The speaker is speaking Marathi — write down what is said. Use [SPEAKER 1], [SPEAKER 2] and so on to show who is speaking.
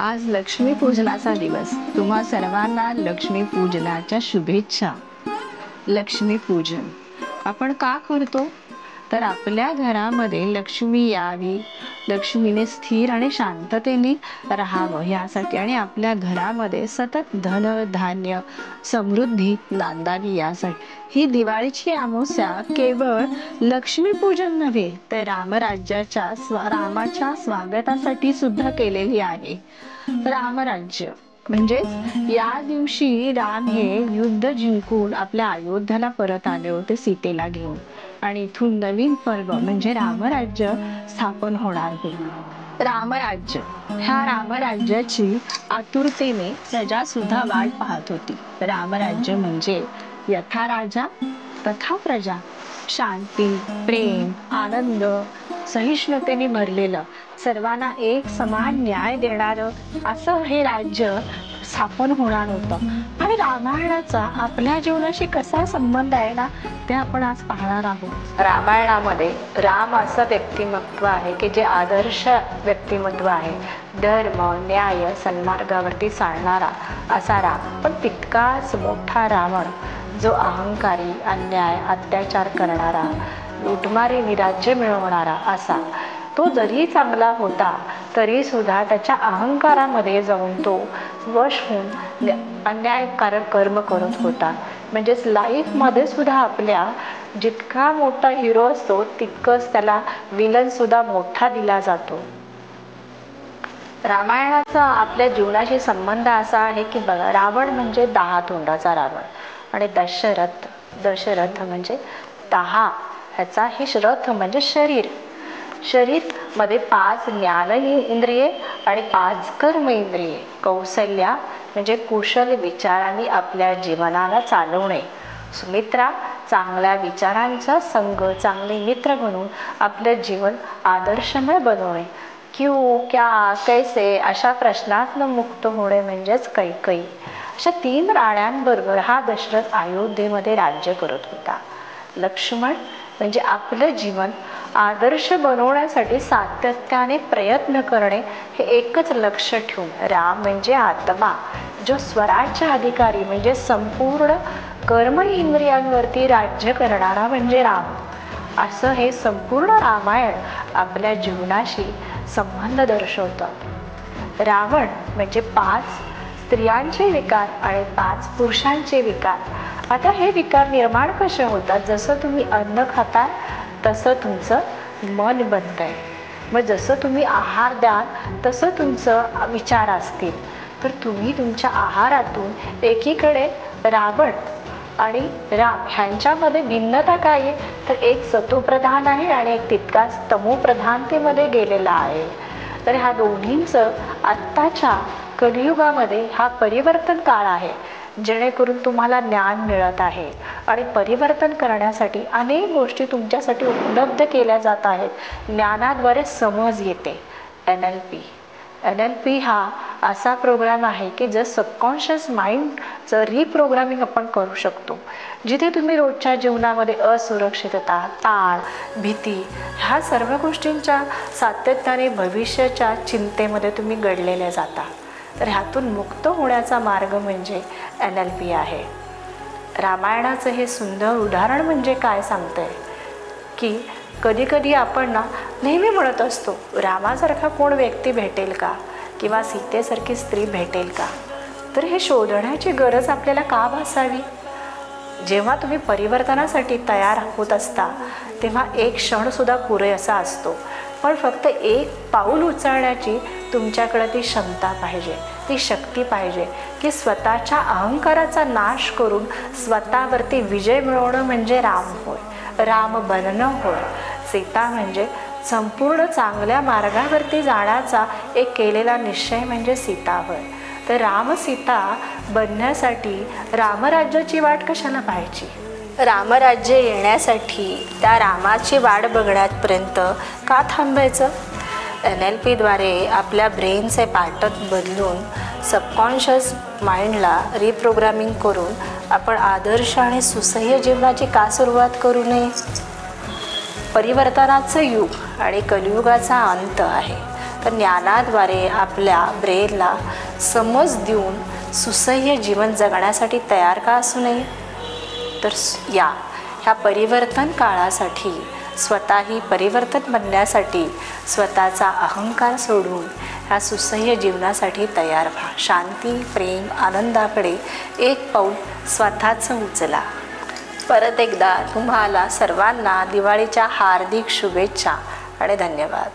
[SPEAKER 1] आज लक्ष्मीपूजनाचा दिवस. तुम्हा सर्वांना लक्ष्मीपूजनाच्या शुभेच्छा. लक्ष्मीपूजन आपण का करतो? तर आपल्या घरामध्ये लक्ष्मी यावी, लक्ष्मीने स्थिर आणि शांततेने राहावं यासाठी, आणि आपल्या घरामध्ये सतत धन धान्य समृद्धी नांदावी यासाठी. ही दिवाळीची अमावस्या केवळ लक्ष्मीपूजन नव्हे तर रामाच्या स्वागतासाठी सुद्धा केलेली आहे. रामराज्य म्हणजे या दिवशी राम हे युद्ध जिंकून आपल्या अयोध्याला परत आले होते सीतेला घेऊन, आणि इथून नवीन पर्व म्हणजे रामराज्य स्थापन होणार होते. रामराज्य, ह्या रामराज्याची आतुरतेने प्रजा सुद्धा वाट पाहत होती. रामराज्य म्हणजे यथा राजा तथा प्रजा, शांती, प्रेम, आनंद, सहिष्णुतेने भरलेलं, सर्वांना एक समान न्याय देणारं असं हे राज्य स्थापन होणार होतं. आणि रामायणाचा आपल्या जीवनाशी कसा संबंध आहे ना, ते आपण आज पाहणार आहोत. रामायणामध्ये राम असं व्यक्तिमत्व आहे की जे आदर्श व्यक्तिमत्व आहे. धर्म, न्याय, सन्मार्गावरती चालणारा असा राम. पण तितकाच मोठा रावण, जो अहंकारी, अन्याय, अत्याचार करणारा, लुटमारीने राज्य मिळवणारा असा. तो जरी चांगला होता तरी सुद्धा त्याच्या अहंकारामध्ये जाऊन तो वश होऊन अन्यायकारक कर्म करत होता. म्हणजेच लाईफमध्ये सुद्धा आपल्या जितका मोठा हिरो असतो तितकंच त्याला विलन सुद्धा मोठा दिला जातो. रामायणाचा आपल्या जीवनाशी संबंध असा आहे की बघा, रावण म्हणजे 10 तोंडाचा रावण, आणि दशरथ म्हणजे 10, ह्याचा हे रथ म्हणजे शरीर. शरीर मध्ये 5 ज्ञान इंद्रिये आणि 5 कर्म इंद्रिये. कौशल्या म्हणजे कुशल विचारांनी आपल्या जीवनाला चालवणे. सुमित्रा चांगल्या विचारांचा संघ, चांगले मित्र बनवून आपलं जीवन आदर्शमय बनवणे. क्यों, क्या, कैसे अशा प्रश्नातनं मुक्त होणे म्हणजेच कैकई. अशा 3 राण्यांबरोबर हा दशरथ अयोध्येमध्ये राज्य करत होता. लक्ष्मण म्हणजे आपलं जीवन आदर्श बनवण्यासाठी सातत्याने प्रयत्न करणे, हे एकच लक्ष ठेवून. राम म्हणजे आत्मा, जो स्वराज्य अधिकारी म्हणजे संपूर्ण कर्म इंद्रियांवरती राज्य करणारा म्हणजे राम. असं हे संपूर्ण रामायण आपल्या जीवनाशी संबंध दर्शवतं. रावण म्हणजे 5 स्त्रियांचे विकार आणि 5 पुरुषांचे विकार. आता हे विकार निर्माण कसे होतात? जसं तुम्ही अन्न खाता तसं तुमचं मन बनतंय. मग जसं तुम्ही आहार द्याल तसं तुमचं विचार असतील. तर तुम्ही तुमच्या आहारातून एकीकडे रावण आणि राम ह्यांच्यामध्ये भिन्नता काय आहे? तर एक सतोप्रधान आहे आणि एक तितकाच तमोप्रधानतेमध्ये गेलेला आहे. तर ह्या दोन्हींचं आत्ताच्या कलियुगामध्ये हा परिवर्तन काळ आहे, जेणेकरून तुम्हाला ज्ञान मिळत आहे आणि परिवर्तन करण्यासाठी अनेक गोष्टी तुमच्यासाठी उपलब्ध केल्या जात आहेत. ज्ञानाद्वारे समज येते. NLP हा असा प्रोग्राम आहे की जर सबकॉन्शियस माइंडचं रिप्रोग्रामिंग आपण करू शकतो. जिथे तुम्ही रोजच्या जीवनामध्ये असुरक्षितता, ताण, भीती ह्या सर्व गोष्टींच्या सातत्याने भविष्याच्या चिंतेमध्ये तुम्ही गडलेले जाता. तर ह्यातून मुक्त होण्याचा मार्ग म्हणजे NLP आहे. रामायणाचं हे सुंदर उदाहरण म्हणजे काय सांगतंय की कधी कधी आपण ना नेहमी म्हणत असतो, रामासारखा कोण व्यक्ती भेटेल का, किंवा सीतेसारखी स्त्री भेटेल का? तर हे शोधण्याची गरज आपल्याला का भासावी? जेव्हा तुम्ही परिवर्तनासाठी तयार होत असता तेव्हा एक क्षणसुद्धा पुरेसा असतो. पण फक्त एक पाऊल उचलण्याची तुमच्याकडे ती क्षमता पाहिजे, ती शक्ती पाहिजे की स्वतःच्या अहंकाराचा नाश करून स्वतःवरती विजय मिळवणं म्हणजे राम होय, राम बनणं होय. सीता म्हणजे संपूर्ण चांगल्या मार्गावरती जाण्याचा एक केलेला निश्चय म्हणजे सीता होय. तर राम सीता बनण्यासाठी रामराज्याची वाट कशाला पाहायची? रामराज्य येण्यासाठी त्या रामाची वाट बघण्यापर्यंत का थांबायचं? NLPद्वारे आपल्या ब्रेनचे पॅटर्न बदलून सबकॉन्शियस माइंडला रिप्रोग्रामिंग करून आपण आदर्श आणि सुसह्य जीवनाची का सुरुवात करू नये? परिवर्तनाचं युग आणि कलियुगाचा अंत आहे. तर ज्ञानाद्वारे आपल्या ब्रेनला समज देऊन सुसह्य जीवन जगण्यासाठी तयार का असू नये? तर ह्या परिवर्तन काळासाठी स्वतःही परिवर्तन बनण्यासाठी स्वतःचा अहंकार सोडून ह्या सुसह्य जीवनासाठी तयार व्हा. शांती, प्रेम, आनंदाकडे एक पाऊल स्वतःचं उचला. परत एकदा तुम्हाला सर्वांना दिवाळीच्या हार्दिक शुभेच्छा आणि धन्यवाद.